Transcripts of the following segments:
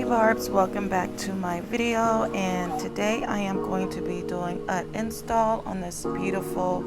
Barbs, welcome back to my video, and today I am going to be doing an install on this beautiful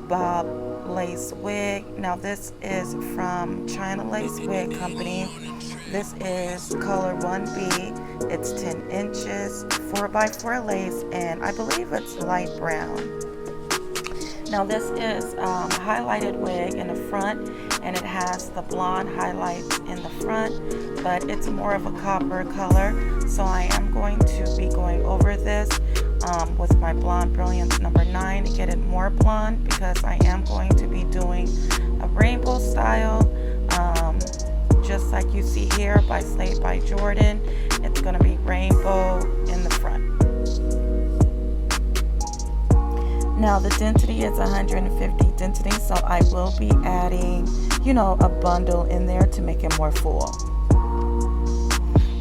bob lace wig. Now this is from ChinaLace wig company. This is color 1B. It's 10 inches, 4x4 lace, and I believe it's light brown. Now this is highlighted wig in the front, and it has the blonde highlights in the front, but it's more of a copper color. So I am going to be going over this with my Blonde Brilliance number 9 to get it more blonde, because I am going to be doing a rainbow style, just like you see here by SlayedByJordan. It's going to be rainbow in the front. Now the density is 150 density, so I will be adding, a bundle in there to make it more full.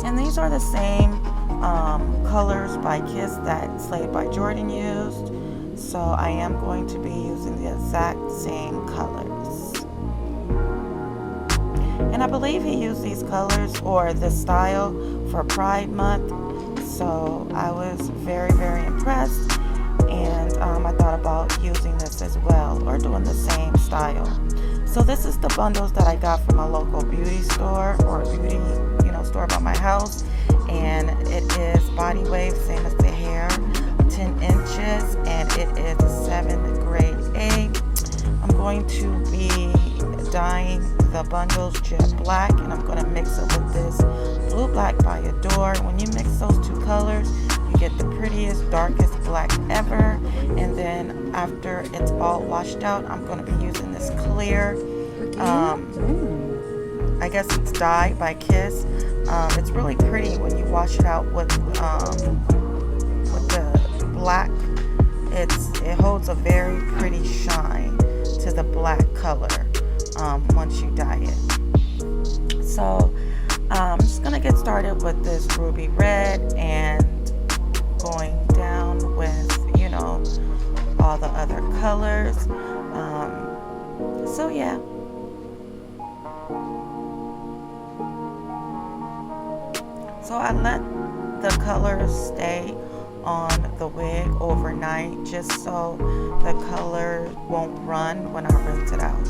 And these are the same colors by Kiss that SlayedByJordan used, so I am going to be using the exact same colors. And I believe he used these colors or this style for Pride Month, so I was very, very impressed. And I thought about using this as well, or doing the same style. So this is the bundles that I got from a local beauty store, or a beauty store by my house, and it is body wave, same as the hair, 10 inches, and it is a 7th grade A. I'm going to be dyeing the bundles jet black, and I'm going to mix it with this blue black by Adore. When you mix those two colors, you get the prettiest, darkest black ever. And then after it's all washed out, I'm going to be using this clear, I guess it's dye by Kiss. It's really pretty when you wash it out with the black. It holds a very pretty shine to the black color once you dye it. So I'm just going to get started with this ruby red and going down with all the other colors. So yeah. So I let the colors stay on the wig overnight, just so the color won't run when I rinse it out.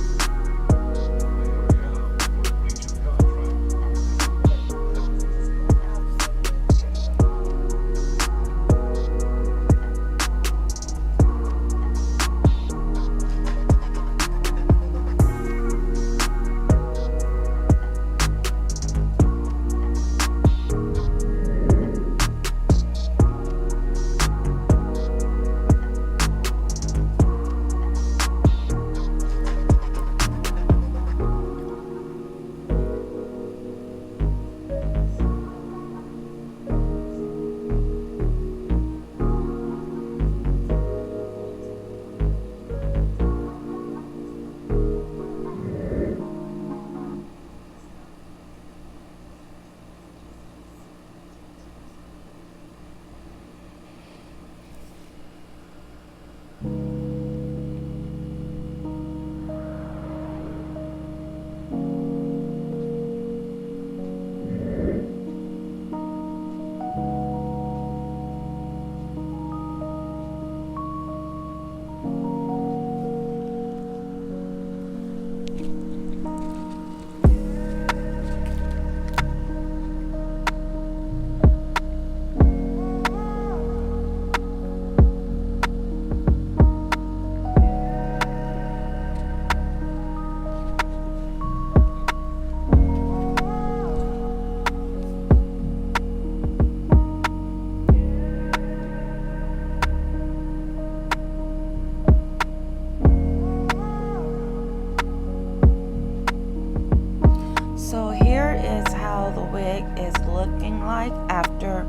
So here is how the wig is looking like after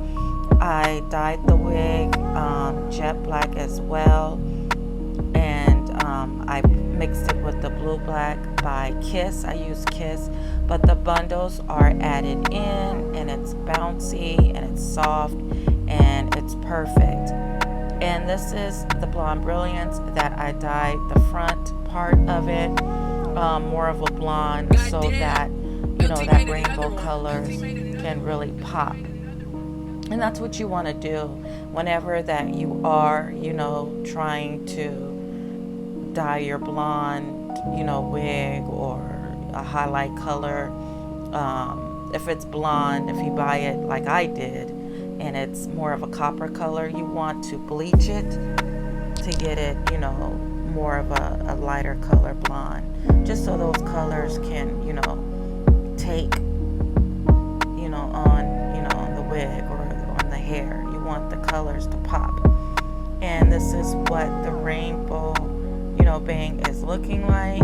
I dyed the wig jet black as well, and I mixed it with the blue black by Kiss. I use Kiss, but the bundles are added in, and it's bouncy and it's soft and it's perfect. And this is the Blonde Brilliance that I dyed the front part of it more of a blonde, so that that rainbow colors can really pop. And that's what you want to do whenever that you are, you know, trying to dye your blonde, you know, wig or a highlight color. If it's blonde, if you buy it like I did, and it's more of a copper color, you want to bleach it to get it, you know, more of a lighter color blonde, just so those colors can, you know, take, you know, on the wig or on the hair. You want the colors to pop. And this is what the rainbow, you know, bang is looking like.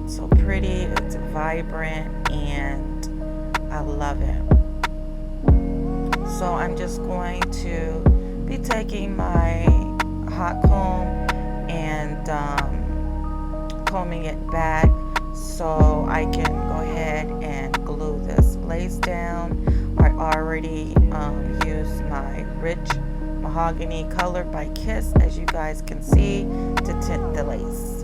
It's so pretty, it's vibrant, and I love it. So I'm just going to be taking my hot comb and combing it back so I can go ahead and glue this lace down. I already used my rich mahogany color by Kiss, as you guys can see, to tint the lace.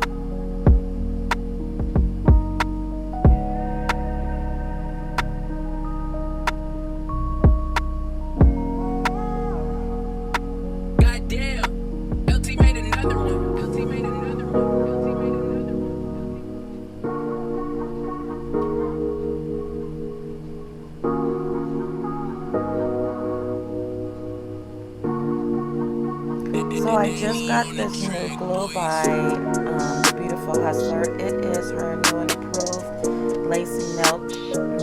So I just got this new glue by Beautiful Hustler. It is her new and improved Lace Melt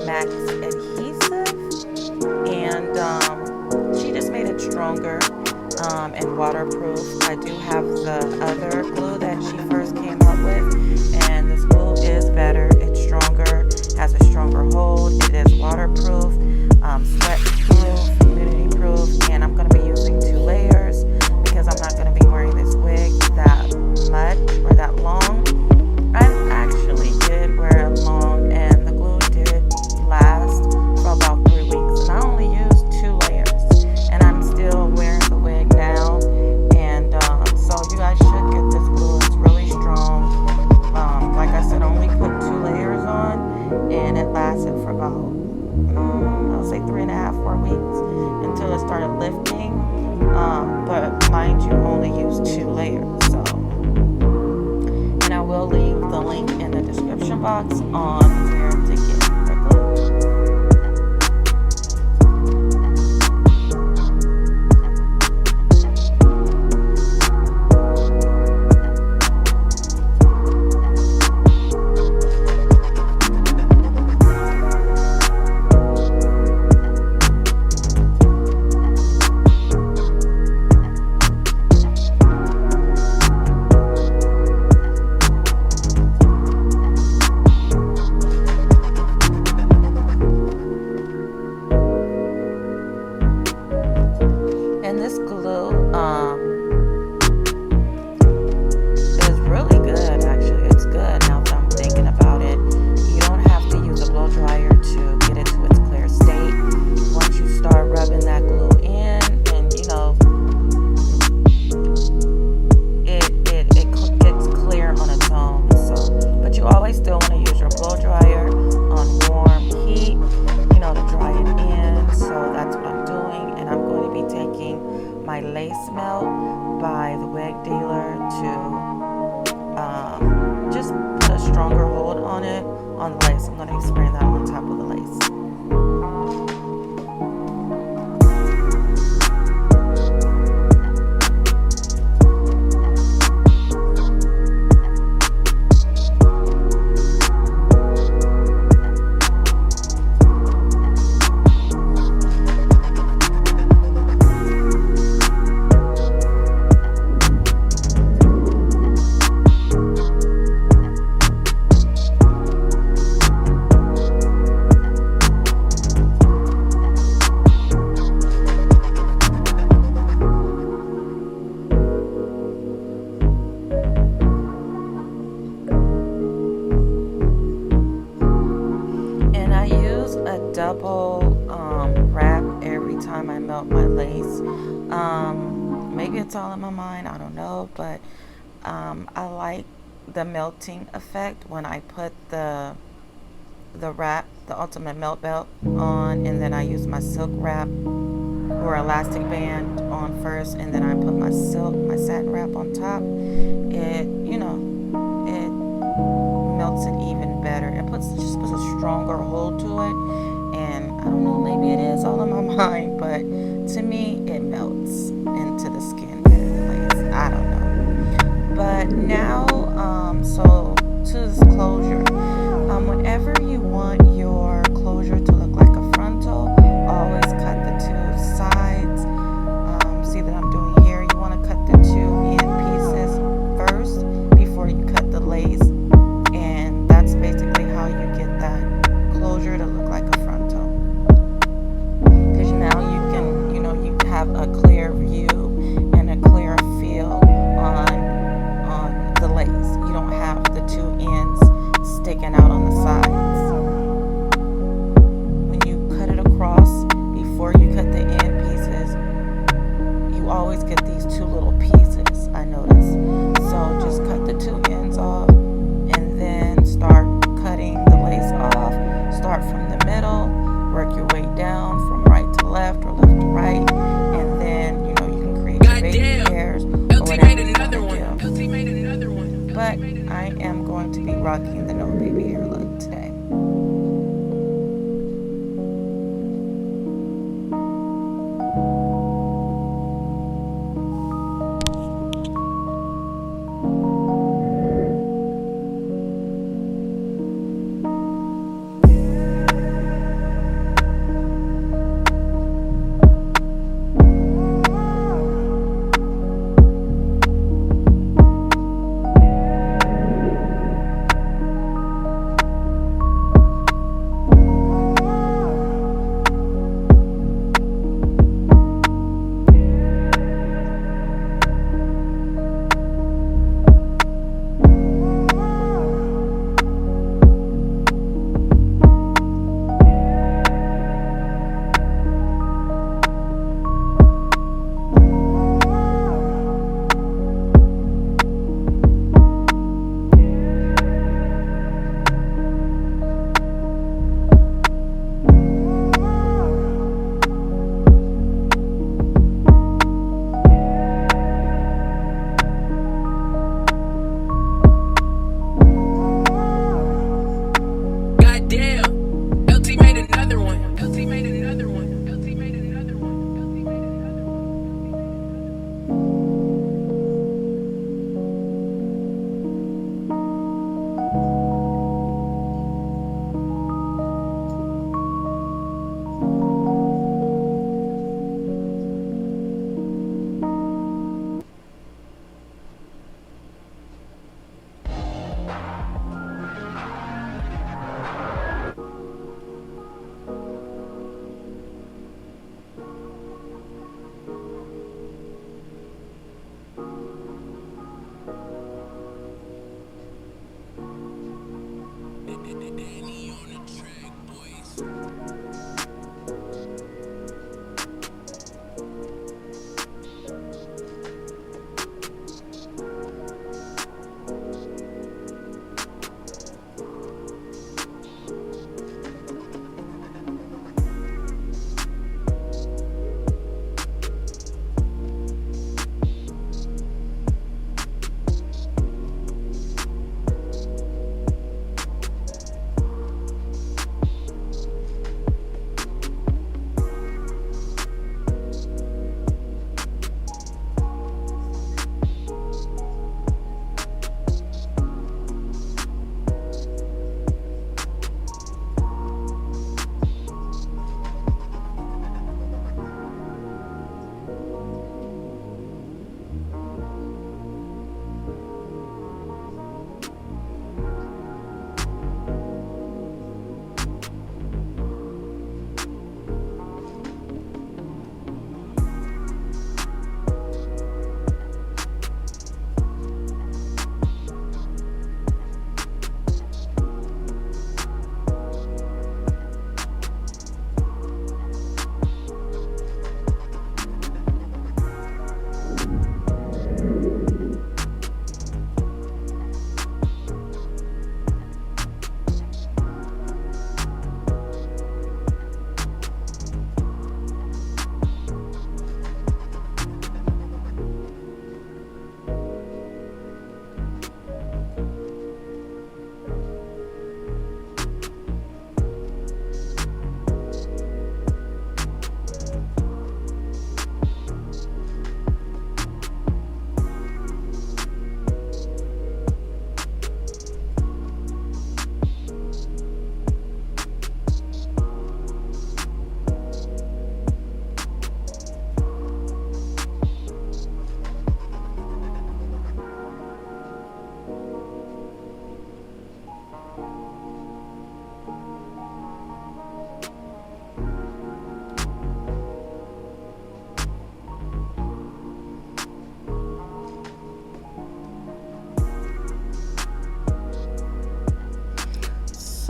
Max Adhesive, and she just made it stronger and waterproof. I do have the other glue that she first came up with, and this glue is better. It's stronger, has a stronger hold. It is waterproof, sweat proof, humidity proof, and I'm going to be using 2 layers. Because I'm not going to be wearing this wig that much or that long. I actually did wear it long, and the glue did last for about 3 weeks. And I only used 2 layers, and I'm still wearing the wig now. And so you guys should get this glue. It's really strong. Like I said, I only put 2 layers on, and it lasted for about I'll say 3.5, 4 weeks until it started lifting. But mind you, only use 2 layers. So, and I will leave the link in the description box on where to get her glue. And this glue is really good, actually. It's good now that I'm thinking about it. You don't have to use a blow dryer to get it to its clear state. Once you start rubbing that glue in, and you know, it gets clear on its own. So, but you always still want to use your blow dryer on warm heat, you know, to dry it in. So that's what I'm doing, and I'm going to be taking my lace melt by the wig dealer to just put a stronger hold on it, on the lace. I'm going to be spraying that on top of the lace. Double wrap every time I melt my lace. Maybe it's all in my mind, I don't know, but I like the melting effect when I put the wrap, the ultimate melt belt on, and then I use my silk wrap or elastic band on first, and then I put my satin wrap on top, it, you know, it melts it even better. It just puts a stronger hold to it, and I don't know, maybe it is all in my mind, but to me, it melts into the skin better. I don't know. But now, so to this closure, whenever you want your closure to look like a frontal, always cut the two sides. See that I'm doing here. You want to cut the two end pieces first before you cut the lace, and that's basically how you get that closure to look like a frontal. Because now you can, you know, you have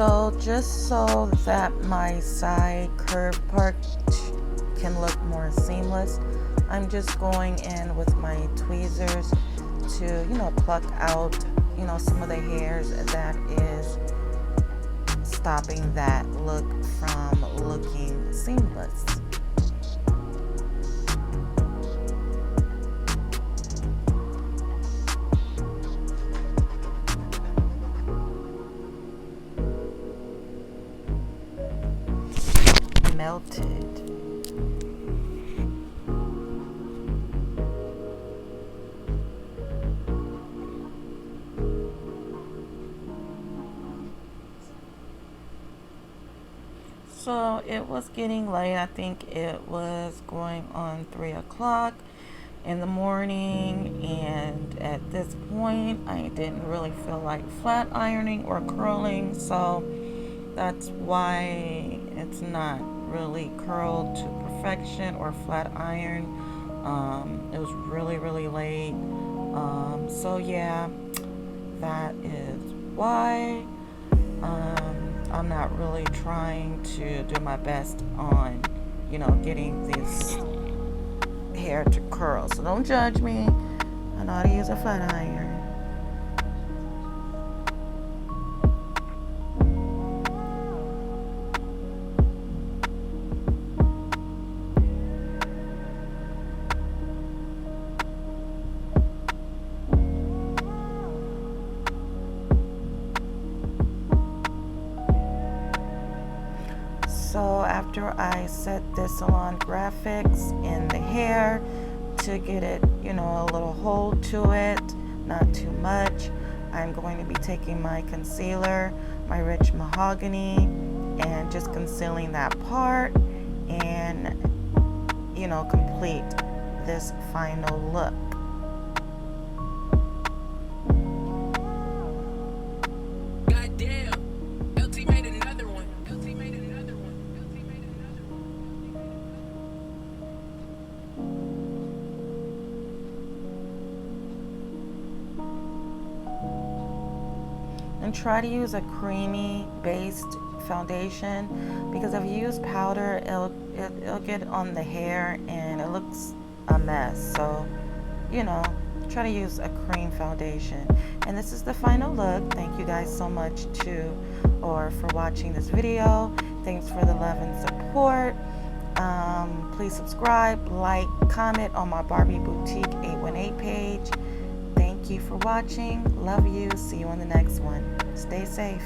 So just so that my side curve part can look more seamless, I'm just going in with my tweezers to, pluck out, some of the hairs that is stopping that look from looking seamless. Melted. So it was getting late. I think it was going on 3 o'clock in the morning, and at this point I didn't really feel like flat ironing or curling, so that's why it's not really curled to perfection or flat iron. It was really late, so yeah, that is why. I'm not really trying to do my best on, getting this hair to curl. So don't judge me. I know how to use a flat iron. So after I set this salon graphics in the hair to get it, a little hold to it, not too much, I'm going to be taking my concealer, my rich mahogany, and just concealing that part and, complete this final look. And try to use a creamy based foundation, because if you use powder, it'll get on the hair and it looks a mess. So try to use a cream foundation. And this is the final look. Thank you guys so much for watching this video. Thanks for the love and support. Please subscribe, like, comment on my Barbie Boutique 818 page. Thank you for watching. Love you. See you on the next one. Stay safe.